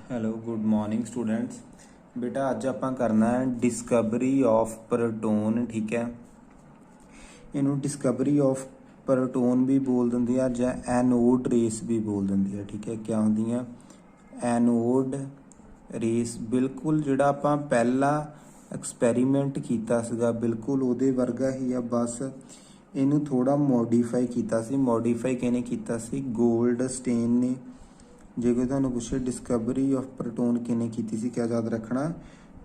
Hello good morning students. बेटा अज आप करना है डिस्कवरी ऑफ प्रोटोन। ठीक है, इनू डिस्कवरी ऑफ प्रोटोन भी बोल देंगे है, ਜਾਂ एनोड रेस भी बोल देंगे है। ठीक है, क्या होंगी एनोड रेस। बिल्कुल जिहड़ा आपां पहला एक्सपैरीमेंट कीता सीगा बिल्कुल उहदे वर्गा ही आ, बस इनू थोड़ा मॉडिफाई कीता सी। मॉडिफाई किहने कीता सी? गोल्डस्टेन ने। जे कोई तुहानूं पुछे डिस्कवरी ऑफ प्रोटोन किने कीती सी, क्या याद रखना?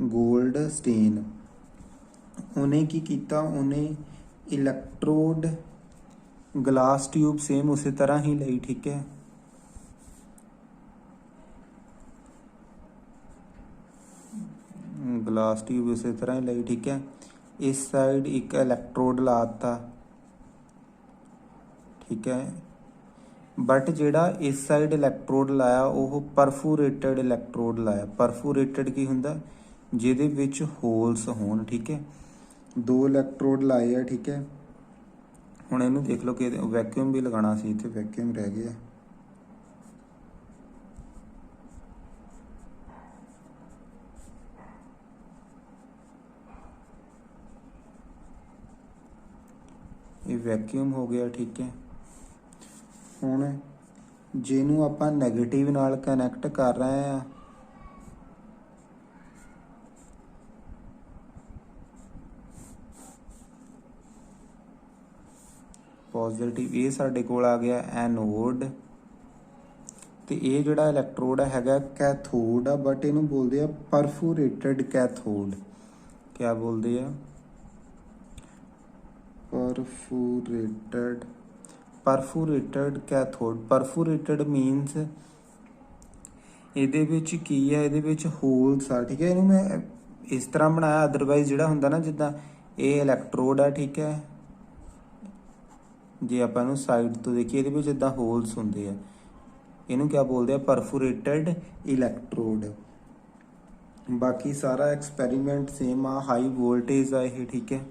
गोल्डस्टेन। उन्हें की कीता? उन्हें इलैक्ट्रोड ग्लास ट्यूब सेम उसी तरह ही लई। ठीक है, ग्लास ट्यूब उसी तरह ही लई। ठीक है, इस साइड एक इलैक्ट्रोड लाता। ठीक है, बट जिहड़ा इस साइड इलैक्ट्रोड लाया वो परफूरेटेड इलैक्ट्रोड लाया। परफूरेटेड की हुंदा? जिहदे विच होल्स होण। ठीक है, दो इलैक्ट्रोड लाए आ। ठीक है, हुण इहनूं देख लो कि वैक्यूम भी लगाना सी, इत्थे वैक्यूम रह गया। ये वैक्यूम हो गया। ठीक है, हुण ਜਿਹਨੂੰ ਆਪਾਂ ਨੈਗੇਟਿਵ ਨਾਲ ਕਨੈਕਟ ਕਰ ਰਹੇ ਆ, ਪੋਜ਼ਿਟਿਵ, ਇਹ ਸਾਡੇ ਕੋਲ ਆ ਗਿਆ ਐਨੋਡ। ਤੇ ਇਹ ਜਿਹੜਾ ਇਲੈਕਟ੍ਰੋਡ ਹੈਗਾ ਕੈਥੋਡ ਆ, ਬਟ ਇਹਨੂੰ ਬੋਲਦੇ ਆ ਪਰਫੋਰੇਟਡ ਕੈਥੋਡ। ਕਿਆ ਬੋਲਦੇ ਆ? Perforated cathode. परफोरेटेड मीनस ਇਹਦੇ ਵਿੱਚ ਕੀ ਹੈ? ਇਹਦੇ ਵਿੱਚ ਹੋਲਸ ਆ। ਠੀਕ ਹੈ, ਇਹਨੂੰ ਮੈਂ ਇਸ ਤਰ੍ਹਾਂ ਬਣਾਇਆ, ਅਦਰਵਾਈਜ਼ ਜਿਹੜਾ ਹੁੰਦਾ ਨਾ ਜਿੱਦਾਂ ਇਹ ਇਲੈਕਟ੍ਰੋਡ ਆ। ਠੀਕ ਹੈ, ਜੇ ਆਪਾਂ ਇਹਨੂੰ ਸਾਈਡ ਤੋਂ ਦੇਖੀਏ ਇਹਦੇ ਵਿੱਚ ਇੱਦਾਂ ਹੋਲਸ ਹੁੰਦੇ ਆ, ਇਹਨੂੰ ਕਿਆ ਬੋਲਦੇ ਆ? ਪਰਫੋਰੇਟਡ ਇਲੈਕਟ੍ਰੋਡ। ਬਾਕੀ ਸਾਰਾ ਐਕਸਪੈਰੀਮੈਂਟ ਸੇਮ ਆ, ਹਾਈ ਵੋਲਟੇਜ ਆ ਇਹ। ਠੀਕ ਹੈ,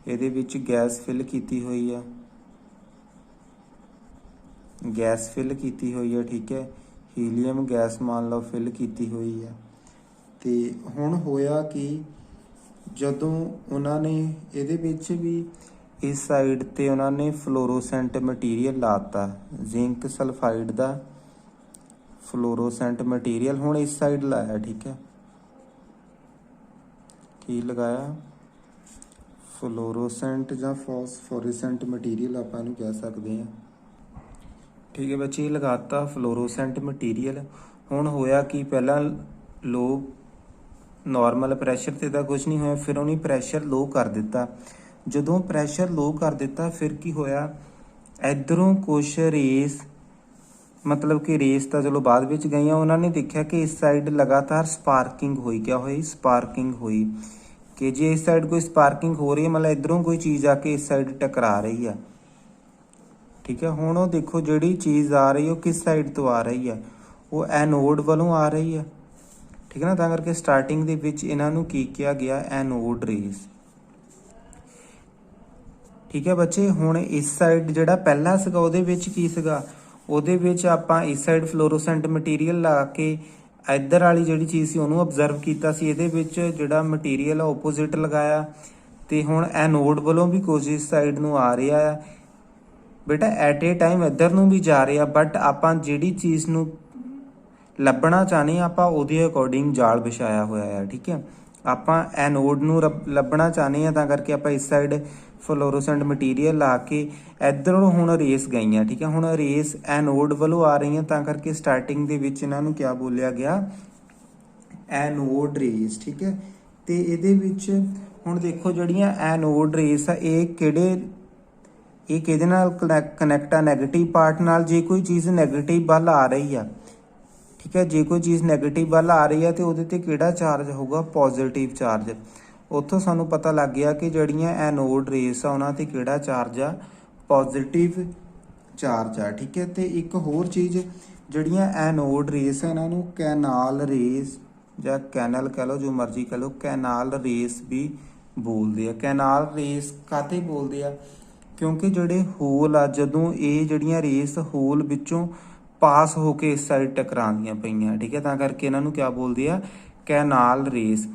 ਇਹਦੇ ਵਿੱਚ ਗੈਸ ਫਿਲ ਕੀਤੀ ਹੋਈ ਆ, ਗੈਸ ਫਿਲ ਕੀਤੀ ਹੋਈ ਆ। ਠੀਕ ਹੈ, ਹੀਲੀਅਮ ਗੈਸ ਮੰਨ ਲਓ ਫਿਲ ਕੀਤੀ ਹੋਈ ਆ। ਤੇ ਹੁਣ ਹੋਇਆ ਕਿ ਜਦੋਂ ਉਹਨਾਂ ਨੇ ਇਹਦੇ ਵਿੱਚ ਵੀ ਇਸ ਸਾਈਡ ਤੇ ਉਹਨਾਂ ਨੇ ਫਲੋਰੋਸੈਂਟ ਮਟੀਰੀਅਲ ਲਾਤਾ, ਜ਼ਿੰਕ ਸਲਫਾਈਡ ਦਾ ਫਲੋਰੋਸੈਂਟ ਮਟੀਰੀਅਲ ਹੁਣ ਇਸ ਸਾਈਡ ਲਾਇਆ। ਠੀਕ ਹੈ, ਕੀ ਲਗਾਇਆ? ਫਲੋਰੋਸੈਂਟ ਜਾਂ ਫੋਸਫੋਰੈਸੈਂਟ ਮਟੀਰੀਅਲ ਆਪਾਂ ਇਹਨੂੰ ਕਹਿ ਸਕਦੇ ਹਾਂ। ठीक है बच्चे, लगाता फ्लोरोसेंट मटीरियल। हुण होया कि पहला लो नॉर्मल प्रैशर ते तां कुछ नहीं होया, फिर उन्हें प्रैशर लो कर दिता। जदों प्रैशर लो कर दिता फिर की होया? इधरों कुछ रेस, मतलब कि रेस तो चलो बाद विच गई, उन्होंने देखा कि इस साइड लगातार स्पार्किंग हुई। क्या हुई? स्पार्किंग हुई। कि जे इस साइड कोई स्पार्किंग हो रही है, मतलब इधरों कोई चीज़ आके इस साइड टकरा रही है। ठीक है, हुण वो देखो जिहड़ी चीज़ आ रही है वो किस साइड तो आ रही है? वो एनोड वालों आ रही है। ठीक है ना, तां करके स्टार्टिंग दे विच इन्हां नूं की किया गया? Anode rays. ठीक है बच्चे, हुण इस साइड जिहड़ा पहला सीगा उहदे विच की सीगा? उहदे विच आपां इस साइड फ्लोरोसेंट मटीरियल ला के इधर वाली जिहड़ी चीज़ सी उहनूं ऑब्जर्व कीता सी। इहदे विच जिहड़ा मटीरियल आ ओपोजिट लगाया, ते हुण एनोड वालों भी कुछ इस साइड नूं आ रहा है। बेटा एट ए टाइम इधर नूं भी जा रहे, बट आपां जिहड़ी चीज़ नूं ਲੱਭਣਾ ਚਾਹੁੰਦੇ ਆਪਾਂ ਉਹਦੇ ਅਕੋਰਡਿੰਗ ਜਾਲ ਵਿਛਾਇਆ ਹੋਇਆ ਹੈ। ਠੀਕ ਹੈ, ਆਪਾਂ ਐਨੋਡ ਨੂੰ ਲੱਭਣਾ ਚਾਹੁੰਦੇ ਹਾਂ, ਤਾਂ ਕਰਕੇ ਆਪਾਂ ਇਸ ਸਾਈਡ ਫਲੋਰੋਸੈਂਟ ਮਟੀਰੀਅਲ ਲਾ ਕੇ ਇੱਧਰੋਂ ਹੁਣ ਰੇਸ ਗਈਆਂ। ਠੀਕ ਹੈ, ਹੁਣ ਰੇਸ ਐਨੋਡ ਵੱਲੋਂ ਆ ਰਹੀਆਂ, ਤਾਂ ਕਰਕੇ ਸਟਾਰਟਿੰਗ ਦੇ ਵਿੱਚ ਇਹਨਾਂ ਨੂੰ ਕਿਆ ਬੋਲਿਆ ਗਿਆ? Anode race. ਠੀਕ ਹੈ, ਤੇ ਇਹਦੇ ਵਿੱਚ ਹੁਣ ਦੇਖੋ ਜਿਹੜੀਆਂ ਐਨੋਡ ਰੇਸ ਆ ਇਹ ਕਿਹਦੇ ਨਾਲ ਕਨੈਕਟ ਆ? ਨੈਗੇਟਿਵ ਪਾਰਟ ਨਾਲ। ਜੇ ਕੋਈ ਚੀਜ਼ ਨੈਗੇਟਿਵ ਵੱਲ ਆ ਰਹੀ ਆ, ठीक है, जे कोई चीज़ नैगेटिव वाल आ रही है तो वो किहड़ा चार्ज होगा? Positive charge. उत्थों सानू पता लग गया कि जड़ियाँ एनोड रेस आ उन्हां ते किहड़ा चार्ज आ? पॉजिटिव चार्ज आ। ठीक है, तो एक होर चीज़ जड़ियाँ एनोड रेस है इन्हां नूं कैनाल रेस या कैनल कह लो, जो मर्जी कह लो, कैनाल रेस भी बोलते हैं। कैनाल रेस काते बोलते हैं? क्योंकि जोड़े होल आ, जदों ये जड़ियाँ रेस होल विचों ਪਾਸ ਹੋ ਕੇ ਇਸ ਸਾਈਡ ਟਕਰਾਉਂਦੀਆਂ ਪਈਆਂ, ਠੀਕ ਹੈ। ਤਾਂ ਕਰਕੇ ਇਹਨਾਂ ਨੂੰ ਕਿਆ ਬੋਲਦੇ ਆ, ਕੈਨਾਲ ਰੇਸ।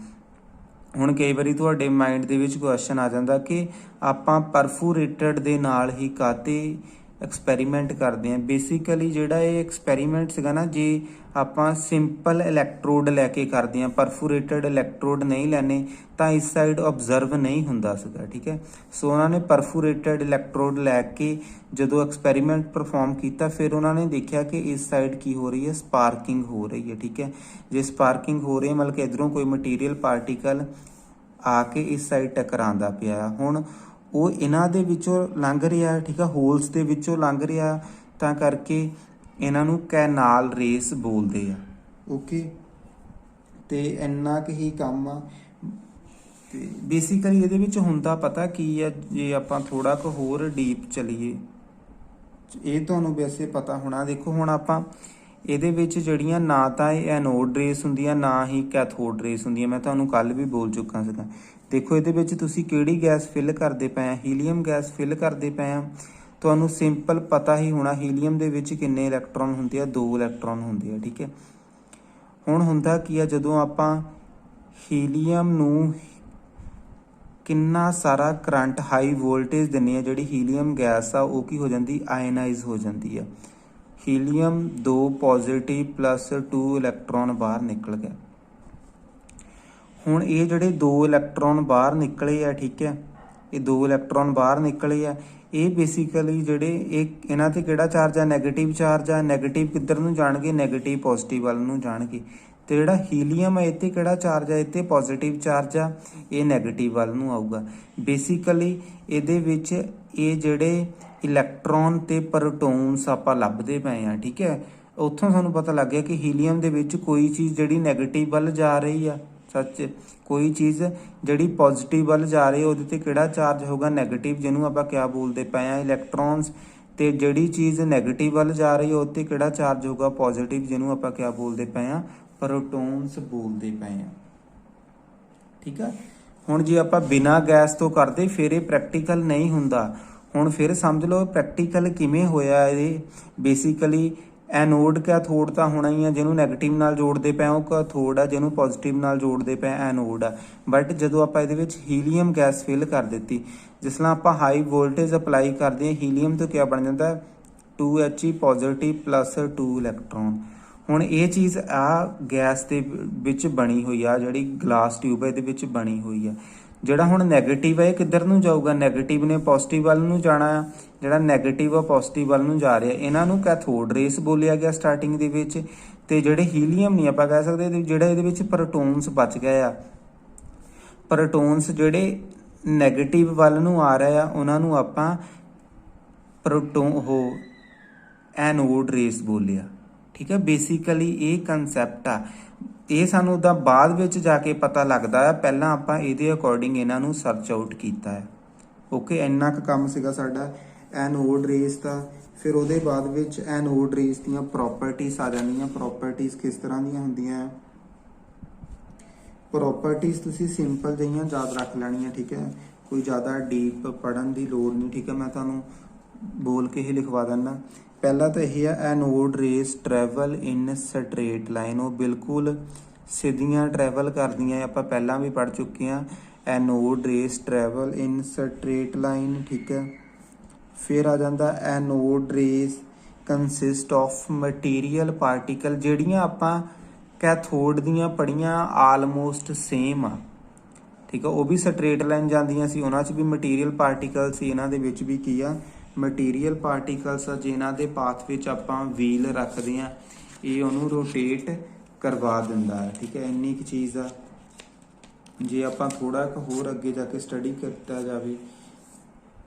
ਹੁਣ ਕਈ ਵਾਰੀ ਤੁਹਾਡੇ ਮਾਈਂਡ ਦੇ ਵਿੱਚ ਕੁਐਸਚਨ ਆ ਜਾਂਦਾ ਕਿ ਆਪਾਂ ਪਰਫੋਰੇਟਡ ਦੇ ਨਾਲ ਹੀ ਕਾਹਤੇ ਐਕਸਪੈਰੀਮੈਂਟ ਕਰਦੇ ਹਾਂ। ਬੇਸਿਕਲੀ ਜਿਹੜਾ ਇਹ ਐਕਸਪੈਰੀਮੈਂਟ ਸੀਗਾ ਨਾ, ਜੇ ਆਪਾਂ ਸਿੰਪਲ ਇਲੈਕਟ੍ਰੋਡ ਲੈ ਕੇ ਕਰਦੇ ਹਾਂ, ਪਰਫੋਰੇਟਡ ਇਲੈਕਟ੍ਰੋਡ ਨਹੀਂ ਲੈਣੇ, ਤਾਂ ਇਸ ਸਾਈਡ ਓਬਜ਼ਰਵ ਨਹੀਂ ਹੁੰਦਾ ਸੀਗਾ, ਠੀਕ ਹੈ। ਸੋ ਉਹਨਾਂ ਨੇ ਪਰਫੋਰੇਟਡ ਇਲੈਕਟ੍ਰੋਡ ਲੈ ਕੇ ਜਦੋਂ ਐਕਸਪੈਰੀਮੈਂਟ ਪਰਫਾਰਮ ਕੀਤਾ, ਫਿਰ ਉਹਨਾਂ ਨੇ ਦੇਖਿਆ ਕਿ ਇਸ ਸਾਈਡ ਕੀ ਹੋ ਰਹੀ ਹੈ, ਸਪਾਰਕਿੰਗ ਹੋ ਰਹੀ ਹੈ, ਠੀਕ ਹੈ। ਜੇ ਸਪਾਰਕਿੰਗ ਹੋ ਰਹੀ ਹੈ ਮਤਲਬ ਕਿ ਇੱਧਰੋਂ ਕੋਈ ਮਟੀਰੀਅਲ ਪਾਰਟੀਕਲ ਆ ਕੇ ਇਸ ਸਾਈਡ ਟਕਰਾਉਂਦਾ ਪਿਆ। ਹੁਣ ਉਹ ਇਹਨਾਂ ਦੇ ਵਿੱਚੋਂ ਲੰਘ ਰਿਹਾ, ਠੀਕ ਆ, ਹੋਲਸ ਦੇ ਵਿੱਚੋਂ ਲੰਘ ਰਿਹਾ, ਤਾਂ ਕਰਕੇ ਇਹਨਾਂ ਨੂੰ ਕੈਨਾਲ ਰੇਸ ਬੋਲਦੇ ਆ। ਓਕੇ, ਤੇ ਇੰਨਾ ਕੁ ਹੀ ਕੰਮ ਆ। ਤੇ ਬੇਸਿਕਲੀ ਇਹਦੇ ਵਿੱਚ ਹੁੰਦਾ ਪਤਾ ਕੀ ਆ, ਜੇ ਆਪਾਂ ਥੋੜਾ ਕੁ ਹੋਰ ਡੀਪ ਚਲੀਏ, ਇਹ ਤੁਹਾਨੂੰ ਵੈਸੇ ਪਤਾ ਹੋਣਾ। ਦੇਖੋ ਹੁਣ ਆਪਾਂ ਇਹਦੇ ਵਿੱਚ ਜਿਹੜੀਆਂ ਨਾ ਤਾਂ ਇਹ ਐਨੋਡ ਰੇਸ ਹੁੰਦੀਆਂ, ਨਾ ਹੀ ਕੈਥੋਡ ਰੇਸ ਹੁੰਦੀਆਂ। ਮੈਂ ਤੁਹਾਨੂੰ ਕੱਲ ਵੀ ਬੋਲ ਚੁੱਕਾ ਸੀਗਾ। ਦੇਖੋ ਇਹਦੇ ਵਿੱਚ ਤੁਸੀਂ ਕਿਹੜੀ ਗੈਸ ਫਿਲ ਕਰਦੇ ਪਏ ਆ, ਹੀਲੀਅਮ ਗੈਸ ਫਿਲ ਕਰਦੇ ਪਏ ਆ। ਤੁਹਾਨੂੰ ਸਿੰਪਲ ਪਤਾ ਹੀ ਹੋਣਾ ਹੀਲੀਅਮ ਦੇ ਵਿੱਚ ਕਿੰਨੇ ਇਲੈਕਟ੍ਰੋਨ ਹੁੰਦੇ ਆ, 2 ਇਲੈਕਟ੍ਰੋਨ ਹੁੰਦੇ ਆ, ਠੀਕ ਹੈ। ਹੁਣ ਹੁੰਦਾ ਕੀ ਆ, ਜਦੋਂ ਆਪਾਂ ਹੀਲੀਅਮ ਨੂੰ ਕਿੰਨਾ ਸਾਰਾ ਕਰੰਟ ਹਾਈ ਵੋਲਟੇਜ ਦਿੰਦੇ ਆ, ਜਿਹੜੀ ਹੀਲੀਅਮ ਗੈਸ ਆ ਉਹ ਕੀ ਹੋ ਜਾਂਦੀ, ਆਇਨਾਈਜ਼ ਹੋ ਜਾਂਦੀ ਆ। ਹੀਲੀਅਮ 2 ਪੋਜ਼ਿਟਿਵ ਪਲੱਸ 2 ਇਲੈਕਟ੍ਰੋਨ ਬਾਹਰ ਨਿਕਲ ਗਿਆ। ਹੁਣ ਇਹ ਜਿਹੜੇ 2 ਇਲੈਕਟ੍ਰੋਨ ਬਾਹਰ ਨਿਕਲੇ ਆ, ਠੀਕ ਹੈ, ਇਹ 2 ਇਲੈਕਟ੍ਰੋਨ ਬਾਹਰ ਨਿਕਲੇ ਆ, ਇਹ ਬੇਸਿਕਲੀ ਜਿਹੜੇ ਇਹਨਾਂ ਤੇ ਕਿਹੜਾ ਚਾਰਜ ਆ, ਨੈਗੇਟਿਵ ਚਾਰਜ ਆ। ਨੈਗੇਟਿਵ ਕਿੱਧਰ ਨੂੰ ਜਾਣਗੇ, ਨੈਗੇਟਿਵ ਪੋਜ਼ਿਟਿਵ ਵੱਲ ਨੂੰ ਜਾਣਗੇ। ਤੇ ਜਿਹੜਾ ਹੀਲੀਅਮ ਹੈ, ਇੱਥੇ ਕਿਹੜਾ ਚਾਰਜ ਆ, ਇੱਥੇ ਪੋਜ਼ਿਟਿਵ ਚਾਰਜ ਆ, ਇਹ ਨੈਗੇਟਿਵ ਵੱਲ ਨੂੰ ਆਊਗਾ। ਬੇਸਿਕਲੀ ਇਹਦੇ ਵਿੱਚ ਇਹ ਜਿਹੜੇ ਇਲੈਕਟ੍ਰੋਨ ਤੇ ਪ੍ਰੋਟੋਨਸ ਆਪਾਂ ਲੱਭਦੇ ਪਏ ਆ, ਠੀਕ ਹੈ। ਉੱਥੋਂ ਸਾਨੂੰ ਪਤਾ ਲੱਗ ਗਿਆ ਕਿ ਹੀਲੀਅਮ ਦੇ ਵਿੱਚ ਕੋਈ ਚੀਜ਼ ਜਿਹੜੀ ਨੈਗੇਟਿਵ ਵੱਲ ਜਾ ਰਹੀ ਆ, ਸੱਚ, ਕੋਈ ਚੀਜ਼ ਜਿਹੜੀ ਪੋਜ਼ਿਟਿਵ ਵੱਲ ਜਾ ਰਹੀ ਹੈ ਉਹਦੇ ਤੇ ਕਿਹੜਾ ਚਾਰਜ ਹੋਗਾ, ਨੈਗੇਟਿਵ, ਜਿਹਨੂੰ ਆਪਾਂ ਕਿਆ ਬੋਲਦੇ ਪਏ ਆ, ਇਲੈਕਟ੍ਰੋਨਸ। ਤੇ ਜਿਹੜੀ ਚੀਜ਼ ਨੈਗੇਟਿਵ ਵੱਲ ਜਾ ਰਹੀ ਹੈ ਉਹ ਤੇ ਕਿਹੜਾ ਚਾਰਜ ਹੋਗਾ, ਪੋਜ਼ਿਟਿਵ, ਜਿਹਨੂੰ ਆਪਾਂ ਕਿਆ ਬੋਲਦੇ ਪਏ ਆ, ਪ੍ਰੋਟੋਨਸ ਬੋਲਦੇ ਪਏ ਆ, ਠੀਕ ਆ। ਹੁਣ ਜੇ ਆਪਾਂ ਬਿਨਾਂ ਗੈਸ ਤੋਂ ਕਰਦੇ ਫਿਰ ਇਹ ਪ੍ਰੈਕਟੀਕਲ ਨਹੀਂ ਹੁੰਦਾ। ਹੁਣ ਫਿਰ ਸਮਝ ਲਓ ਪ੍ਰੈਕਟੀਕਲ ਕਿਵੇਂ ਹੋਇਆ ਇਹ। ਬੇਸਿਕਲੀ ਐਨੋਡ ਕੈਥੋਡ ਤਾਂ ਹੋਣਾ ਹੀ ਆ, ਜਿਹਨੂੰ ਨੈਗੇਟਿਵ ਨਾਲ ਜੋੜਦੇ ਪਏ ਉਹ ਕੈਥੋਡ ਆ, ਜਿਹਨੂੰ ਪੋਜ਼ਿਟਿਵ ਨਾਲ ਜੋੜਦੇ ਪਏ ਐਨੋਡ ਆ। ਬਟ ਜਦੋਂ ਆਪਾਂ ਇਹਦੇ ਵਿੱਚ ਹੀਲੀਅਮ ਗੈਸ ਫਿਲ ਕਰ ਦਿੱਤੀ, ਜਿਸ ਤਰ੍ਹਾਂ ਆਪਾਂ ਹਾਈ ਵੋਲਟੇਜ ਅਪਲਾਈ ਕਰਦੇ ਹਾਂ, ਹੀਲੀਅਮ ਤੋਂ ਕਿਆ ਬਣ ਜਾਂਦਾ, 2He ਪੋਜ਼ਿਟਿਵ ਪਲੱਸ 2 ਇਲੈਕਟ੍ਰੋਨ। ਹੁਣ ਇਹ ਚੀਜ਼ ਆ ਗੈਸ ਦੇ ਵਿੱਚ ਬਣੀ ਹੋਈ ਆ, ਜਿਹੜੀ ਗਲਾਸ ਟਿਊਬ ਹੈ ਇਹਦੇ ਵਿੱਚ ਬਣੀ ਹੋਈ ਆ। ਜਿਹੜਾ ਹੁਣ ਨੈਗੇਟਿਵ ਹੈ ਇਹ ਕਿੱਧਰ ਨੂੰ ਜਾਊਗਾ, ਨੈਗੇਟਿਵ ਨੇ ਪੋਜ਼ਿਟਿਵ ਵੱਲ ਨੂੰ ਜਾਣਾ ਆ। ਜਿਹੜਾ ਨੈਗੇਟਿਵ ਆ ਪੋਜ਼ਿਟਿਵ ਵੱਲ ਨੂੰ ਜਾ ਰਿਹਾ, ਇਹਨਾਂ ਨੂੰ ਕੈਥੋਡ ਰੇਸ ਬੋਲਿਆ ਗਿਆ ਸਟਾਰਟਿੰਗ ਦੇ ਵਿੱਚ। ਤੇ ਜਿਹੜੇ ਹੀਲੀਅਮ ਨਹੀਂ ਆਪਾਂ ਕਹਿ ਸਕਦੇ, ਜਿਹੜਾ ਇਹਦੇ ਵਿੱਚ ਪ੍ਰੋਟੋਨਸ ਬਚ ਗਏ ਆ, ਪ੍ਰੋਟੋਨਸ ਜਿਹੜੇ ਨੈਗੇਟਿਵ ਵੱਲ ਨੂੰ ਆ ਰਹੇ ਆ, ਉਹਨਾਂ ਨੂੰ ਆਪਾਂ ਐਨੋਡ ਰੇਸ ਬੋਲਿਆ, ਠੀਕ ਹੈ। ਬੇਸਿਕਲੀ ਇਹ ਕਨਸੈਪਟ ਆ। ਇਹ ਸਾਨੂੰ ਉਹਦਾ ਬਾਅਦ ਵਿੱਚ ਜਾ ਕੇ ਪਤਾ ਲੱਗਦਾ ਹੈ, ਪਹਿਲਾਂ ਆਪਾਂ ਇਹਦੇ ਅਕੋਰਡਿੰਗ ਇਹਨਾਂ ਨੂੰ ਸਰਚ ਆਊਟ ਕੀਤਾ ਹੈ। ਓਕੇ, ਇੰਨਾ ਕੁ ਕੰਮ ਸੀਗਾ ਸਾਡਾ ਐਨੋਡ ਰੇਸ ਦਾ। ਫਿਰ ਉਹਦੇ ਬਾਅਦ ਵਿੱਚ ਐਨੋਡ ਰੇਸ ਦੀਆਂ ਪ੍ਰੋਪਰਟੀਜ਼ ਆ ਜਾਂਦੀਆਂ। ਪ੍ਰੋਪਰਟੀਜ਼ ਕਿਸ ਤਰ੍ਹਾਂ ਦੀਆਂ ਹੁੰਦੀਆਂ, ਪ੍ਰੋਪਰਟੀਜ਼ ਤੁਸੀਂ ਸਿੰਪਲ ਜਿਹੀਆਂ ਯਾਦ ਰੱਖ ਲੈਣੀਆਂ, ਠੀਕ ਹੈ। ਕੋਈ ਜ਼ਿਆਦਾ ਡੀਪ ਪੜ੍ਹਨ ਦੀ ਲੋੜ ਨਹੀਂ, ਠੀਕ ਹੈ। ਮੈਂ ਤੁਹਾਨੂੰ ਬੋਲ ਕੇ ਹੀ ਲਿਖਵਾ ਦਿੰਦਾ। ਪਹਿਲਾ ਤਾਂ ਇਹ ਆ, anode rays travel in straight line. ਉਹ ਬਿਲਕੁਲ ਸਿੱਧੀਆਂ ਟਰੈਵਲ ਕਰਦੀਆਂ, ਆਪਾਂ ਪਹਿਲਾਂ ਵੀ ਪੜ੍ਹ ਚੁੱਕੇ ਹਾਂ। Anode rays travel in straight line, ਠੀਕ ਹੈ। ਫਿਰ ਆ ਜਾਂਦਾ anode rays consist of material particle. ਜਿਹੜੀਆਂ ਆਪਾਂ ਕੈਥੋਡ ਦੀਆਂ ਪੜ੍ਹੀਆਂ ਆਲਮੋਸਟ ਸੇਮ ਆ, ਠੀਕ ਆ। ਉਹ ਵੀ ਸਟ੍ਰੇਟ ਲਾਈਨ ਜਾਂਦੀਆਂ ਸੀ, ਉਹਨਾਂ 'ਚ ਵੀ ਮਟੀਰੀਅਲ ਪਾਰਟੀਕਲ ਸੀ। ਇਹਨਾਂ ਦੇ ਵਿੱਚ ਵੀ ਕੀ ਆ, ਮਟੀਰੀਅਲ ਪਾਰਟੀਕਲਸ ਆ, ਜਿਨ੍ਹਾਂ ਦੇ ਪਾਥ ਵਿੱਚ ਆਪਾਂ ਵੀਲ ਰੱਖਦੇ ਹਾਂ, ਇਹ ਉਹਨੂੰ ਰੋਟੇਟ ਕਰਵਾ ਦਿੰਦਾ ਹੈ, ਠੀਕ ਹੈ। ਇੰਨੀ ਕੁ ਚੀਜ਼ ਆ। ਜੇ ਆਪਾਂ ਥੋੜਾ ਕੁ ਹੋਰ ਅੱਗੇ ਜਾ ਕੇ ਸਟੱਡੀ ਕੀਤਾ ਜਾਵੇ,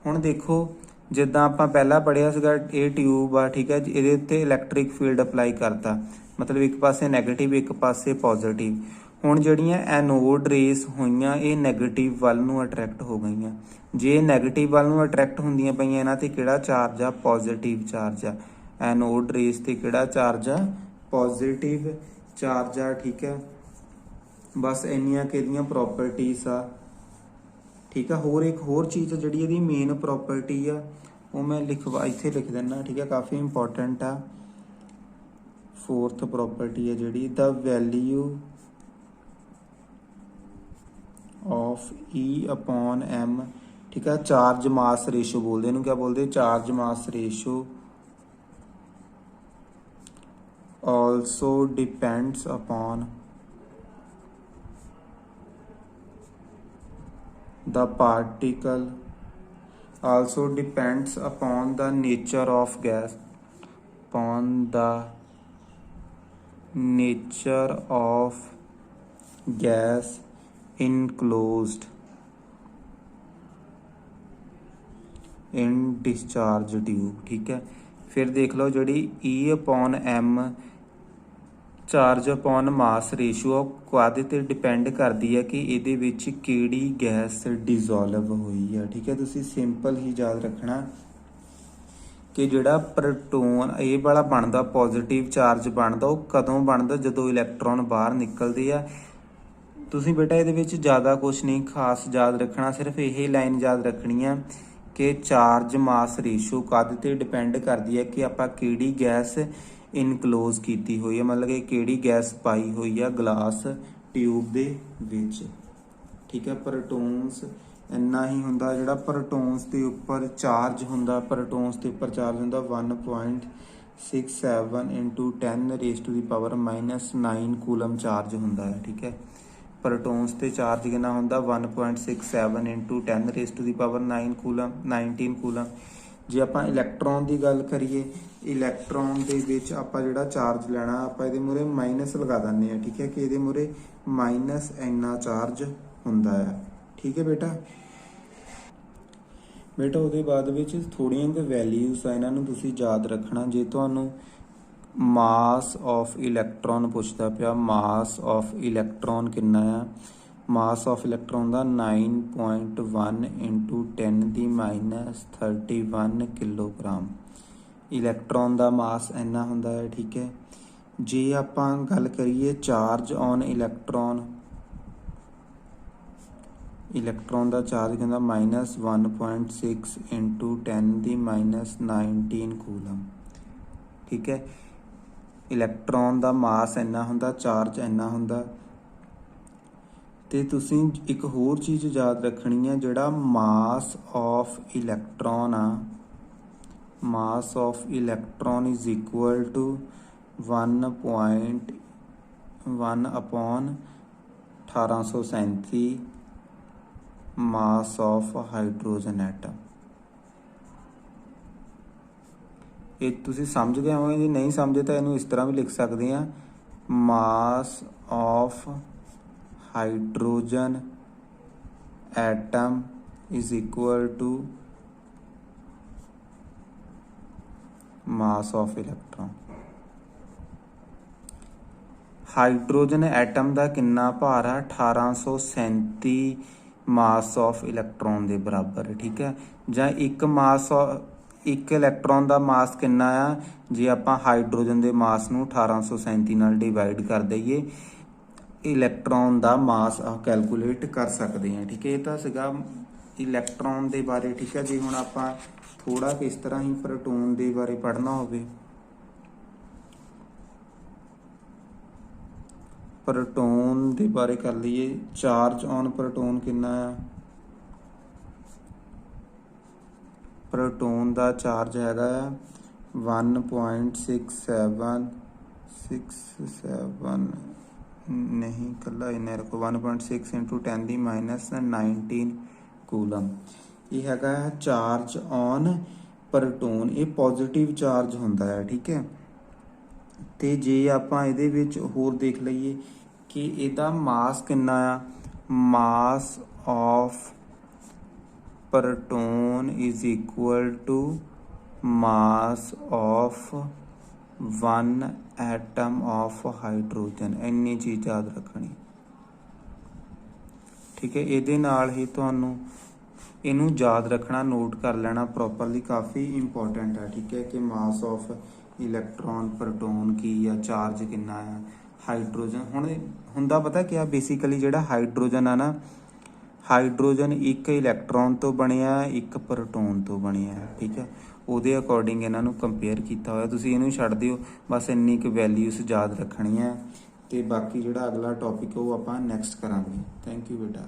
ਹੁਣ ਦੇਖੋ ਜਿੱਦਾਂ ਆਪਾਂ ਪਹਿਲਾਂ ਪੜ੍ਹਿਆ ਸੀਗਾ, ਇਹ ਟਿਊਬ ਆ, ਠੀਕ ਹੈ। ਇਹਦੇ ਉੱਤੇ ਇਲੈਕਟ੍ਰਿਕ ਫੀਲਡ ਅਪਲਾਈ ਕਰਤਾ, ਮਤਲਬ ਇੱਕ ਪਾਸੇ ਨੈਗੇਟਿਵ ਇੱਕ ਪਾਸੇ ਪੋਜ਼ਿਟਿਵ। ਹੁਣ ਜਿਹੜੀਆਂ ਐਨੋਡ ਰੇਸ ਹੋਈਆਂ ਇਹ ਨੈਗੇਟਿਵ ਵੱਲ ਨੂੰ ਅਟਰੈਕਟ ਹੋ ਗਈਆਂ। ਜੇ ਨੈਗੇਟਿਵ ਵੱਲ ਨੂੰ ਅਟਰੈਕਟ ਹੁੰਦੀਆਂ ਪਈਆਂ, ਇਹਨਾਂ ਤੇ ਕਿਹੜਾ ਚਾਰਜ ਆ, ਪੋਜ਼ਿਟਿਵ ਚਾਰਜ ਆ। ਐਨੋਡ ਰੇਸ ਤੇ ਕਿਹੜਾ ਚਾਰਜ ਆ, ਪੋਜ਼ਿਟਿਵ ਚਾਰਜ ਆ, ਠੀਕ ਹੈ। ਬਸ ਇੰਨੀਆਂ ਕਿਹਦੀਆਂ ਪ੍ਰੋਪਰਟੀਜ਼ ਆ, ਠੀਕ ਆ। ਹੋਰ ਇੱਕ ਹੋਰ ਚੀਜ਼ ਜਿਹੜੀ ਇਹਦੀ ਮੇਨ ਪ੍ਰੋਪਰਟੀ ਆ, ਉਹ ਮੈਂ ਇੱਥੇ ਲਿਖ ਦਿੰਦਾ, ਠੀਕ ਹੈ। ਕਾਫੀ ਇੰਪੋਰਟੈਂਟ ਆ। फोर्थ प्रॉपर्टी है जिहड़ी the value of E upon M, ठीक है। चार्ज मास रेशो बोलते हैं, क्या बोलते, charge mass ratio also depends upon the particle, also depends upon the nature of gas, upon the nature of gas enclosed in discharge tube, ठीक है। फिर देख लो जी E upon M charge upon mass ratio ਕਾਹਦੇ 'ਤੇ depend ਕਰਦੀ ਹੈ ਕਿ ਇਹਦੇ ਵਿੱਚ ਕਿਹੜੀ ਗੈਸ ਡਿਜ਼ੋਲਵ ਹੋਈ ਹੈ, ਠੀਕ ਹੈ। ਤੁਸੀਂ ਸਿੰਪਲ ਹੀ ਯਾਦ ਰੱਖਣਾ ਕਿ ਜਿਹੜਾ ਪ੍ਰੋਟੋਨ ਇਹ ਵਾਲਾ ਬਣਦਾ ਪੋਜ਼ਿਟਿਵ ਚਾਰਜ ਬਣਦਾ ਉਹ ਕਦੋਂ ਬਣਦਾ, ਜਦੋਂ ਇਲੈਕਟ੍ਰੋਨ ਬਾਹਰ ਨਿਕਲਦੇ ਆ। ਤੁਸੀਂ ਬੇਟਾ ਇਹਦੇ ਵਿੱਚ ਜ਼ਿਆਦਾ ਕੁਝ ਨਹੀਂ ਖਾਸ ਯਾਦ ਰੱਖਣਾ, ਸਿਰਫ ਇਹ ਲਾਈਨ ਯਾਦ ਰੱਖਣੀ ਆ ਕਿ ਚਾਰਜ ਮਾਸ ਰੇਸ਼ੋ ਕਾਹਦੇ 'ਤੇ ਡਿਪੈਂਡ ਕਰਦੀ ਹੈ ਕਿ ਆਪਾਂ ਕਿਹੜੀ ਗੈਸ ਇਨਕਲੋਜ਼ ਕੀਤੀ ਹੋਈ ਹੈ, मतलब कि ਕਿਹੜੀ ਗੈਸ ਪਾਈ ਹੋਈ ਆ ਗਲਾਸ ਟਿਊਬ ਦੇ ਵਿੱਚ, ਠੀਕ ਹੈ। ਪ੍ਰੋਟੋਨਸ ਇੰਨਾ ਹੀ ਹੁੰਦਾ, ਜਿਹੜਾ ਪ੍ਰੋਟੋਨਸ ਦੇ ਉੱਪਰ ਚਾਰਜ ਹੁੰਦਾ, ਪ੍ਰੋਟੋਨਸ ਦੇ ਉੱਪਰ ਚਾਰਜ ਹੁੰਦਾ 1.67 × 10⁻⁻9 ਕੂਲਮ ਚਾਰਜ ਹੁੰਦਾ ਹੈ, ਠੀਕ ਹੈ। ਪ੍ਰੋਟੋਨਸ ਤੇ ਚਾਰਜ ਕਿੰਨਾ ਹੁੰਦਾ 1.67 × 10⁻9 ਕੂਲਮ 19 ਕੂਲਮ। ਜੇ ਆਪਾਂ ਇਲੈਕਟ੍ਰੋਨ ਦੀ ਗੱਲ ਕਰੀਏ, ਇਲੈਕਟ੍ਰੋਨ ਦੇ ਵਿੱਚ ਆਪਾਂ ਜਿਹੜਾ ਚਾਰਜ ਲੈਣਾ ਆਪਾਂ ਇਹਦੇ ਮੂਹਰੇ ਮਾਈਨਸ ਲਗਾ ਦਿੰਦੇ ਹਾਂ, ਠੀਕ ਹੈ, ਕਿ ਇਹਦੇ ਮੂਹਰੇ ਮਾਈਨਸ ਇੰਨਾ ਚਾਰਜ ਹੁੰਦਾ ਹੈ, ਠੀਕ ਹੈ ਬੇਟਾ। ਉਹਦੇ ਬਾਅਦ ਵਿੱਚ ਥੋੜ੍ਹੀਆਂ ਕੁ ਵੈਲਿਊਜ਼ ਆ, ਇਹਨਾਂ ਨੂੰ ਤੁਸੀਂ ਯਾਦ ਰੱਖਣਾ। ਜੇ ਤੁਹਾਨੂੰ ਮਾਸ ਆਫ ਇਲੈਕਟ੍ਰੋਨ ਪੁੱਛਦਾ ਪਿਆ, ਮਾਸ ਆਫ ਇਲੈਕਟ੍ਰੋਨ ਕਿੰਨਾ ਆ, ਮਾਸ ਆਫ ਇਲੈਕਟ੍ਰੋਨ ਦਾ 9.1 × 10⁻31 ਕਿਲੋਗ੍ਰਾਮ ਇਲੈਕਟ੍ਰੋਨ ਦਾ ਮਾਸ ਇੰਨਾ ਹੁੰਦਾ ਹੈ, ਠੀਕ ਹੈ। ਜੇ ਆਪਾਂ ਗੱਲ ਕਰੀਏ ਚਾਰਜ ਔਨ ਇਲੈਕਟ੍ਰੋਨ, ਇਲੈਕਟ੍ਰੋਨ ਦਾ ਚਾਰਜ ਕਹਿੰਦਾ -1.6 × 10⁻19 ਕੂਲਮ, ਠੀਕ ਹੈ। ਇਲੈਕਟ੍ਰੋਨ ਦਾ ਮਾਸ ਇੰਨਾ ਹੁੰਦਾ, ਚਾਰਜ ਇੰਨਾ ਹੁੰਦਾ। ਤੇ ਤੁਸੀਂ ਇੱਕ ਹੋਰ ਚੀਜ਼ ਯਾਦ ਰੱਖਣੀ ਹੈ, ਜਿਹੜਾ ਮਾਸ ਆਫ ਇਲੈਕਟ੍ਰੋਨ ਆ, mass of electron is equal to 1/1837 mass of hydrogen atom. ਇਹ ਤੁਸੀਂ ਸਮਝਦੇ ਹੋਵੋਗੇ, ਜੇ ਨਹੀਂ ਸਮਝੇ ਤਾਂ ਇਹਨੂੰ ਇਸ ਤਰ੍ਹਾਂ ਵੀ ਲਿਖ ਸਕਦੇ ਹਾਂ, mass of hydrogen atom is equal to mass of electron. Hydrogen atom ਦਾ ਕਿੰਨਾ ਭਾਰ ਆ 1837 ਮਾਸ ਆਫ ਇਲੈਕਟ੍ਰੋਨ ਦੇ ਬਰਾਬਰ, ਠੀਕ ਹੈ। ਜਾਂ ਇੱਕ ਇਲੈਕਟ੍ਰੋਨ ਦਾ ਮਾਸ ਕਿੰਨਾ ਆ, ਜੇ ਆਪਾਂ ਹਾਈਡਰੋਜਨ ਦੇ ਮਾਸ ਨੂੰ 1837 ਨਾਲ ਡਿਵਾਈਡ ਕਰ ਦਈਏ, ਇਲੈਕਟ੍ਰੋਨ ਦਾ ਮਾਸ ਕੈਲਕੂਲੇਟ ਕਰ ਸਕਦੇ ਹਾਂ, ਠੀਕ ਹੈ। ਇਹ ਤਾਂ ਸੀਗਾ ਇਲੈਕਟ੍ਰੋਨ ਦੇ ਬਾਰੇ, ਠੀਕ ਹੈ ਜੀ। ਹੁਣ ਆਪਾਂ ਥੋੜਾ ਕਿਸ ਤਰ੍ਹਾਂ ਹੀ ਪ੍ਰੋਟੋਨ ਦੇ ਬਾਰੇ ਪੜ੍ਹਨਾ ਹੋਵੇ, ਪ੍ਰੋਟੋਨ ਦੇ ਬਾਰੇ ਕਰ ਲਈਏ। ਚਾਰਜ ਔਨ ਪ੍ਰੋਟੋਨ ਕਿੰਨਾ ਆ, ਪ੍ਰੋਟੋਨ ਦਾ ਚਾਰਜ ਹੈਗਾ ਆ 1.67 ਨਹੀਂ ਇਕੱਲਾ ਇੰਨਾ ਰੱਖੋ 1.6 × 10⁻19 ਕੂਲਮ। ਇਹ ਹੈਗਾ ਚਾਰਜ ਔਨ ਪ੍ਰੋਟੋਨ, ਇਹ ਪੋਜ਼ਿਟਿਵ ਚਾਰਜ ਹੁੰਦਾ ਹੈ, ਠੀਕ ਹੈ। ਤੇ ਜੇ ਆਪਾਂ ਇਹਦੇ ਵਿੱਚ ਹੋਰ ਦੇਖ ਲਈਏ ਕਿ ਇਹਦਾ ਮਾਸ ਕਿੰਨਾ ਆ, mass of proton is equal to mass of 1 atom of hydrogen. ਇੰਨੀ ਚੀਜ਼ ਯਾਦ ਰੱਖਣੀ, ਠੀਕ ਹੈ। ਇਹਦੇ ਨਾਲ ਹੀ ਤੁਹਾਨੂੰ ਇਹਨੂੰ ਯਾਦ ਰੱਖਣਾ, ਨੋਟ ਕਰ ਲੈਣਾ ਪ੍ਰੋਪਰਲੀ, ਕਾਫੀ ਇੰਪੋਰਟੈਂਟ ਹੈ, ਠੀਕ ਹੈ। ਕਿ ਮਾਸ ਆਫ ਇਲੈਕਟ੍ਰੋਨ ਪ੍ਰੋਟੋਨ ਕੀ ਆ, ਚਾਰਜ ਕਿੰਨਾ ਆ, ਹਾਈਡਰੋਜਨ। ਹੁਣ ਹੁੰਦਾ ਪਤਾ ਕੀ ਆ, ਬੇਸਿਕਲੀ ਜਿਹੜਾ ਹਾਈਡਰੋਜਨ ਆ ਨਾ, ਹਾਈਡਰੋਜਨ ਇੱਕ ਇਲੈਕਟ੍ਰੋਨ ਤੋਂ ਬਣਿਆ, ਇੱਕ ਪ੍ਰੋਟੋਨ ਤੋਂ ਬਣਿਆ, ਠੀਕ ਹੈ। ਉਹਦੇ ਅਕੋਰਡਿੰਗ ਇਹਨਾਂ ਨੂੰ ਕੰਪੇਅਰ ਕੀਤਾ ਹੋਇਆ। ਤੁਸੀਂ ਇਹਨੂੰ ਛੱਡ ਦਿਓ, ਬਸ ਇੰਨੀ ਕੁ ਵੈਲਿਊਸ ਯਾਦ ਰੱਖਣੀ ਹੈ। ਤੇ ਬਾਕੀ ਜਿਹੜਾ ਅਗਲਾ ਟੌਪਿਕ ਉਹ ਆਪਾਂ ਨੈਕਸਟ ਕਰਾਂਗੇ। ਥੈਂਕ ਯੂ ਬੇਟਾ।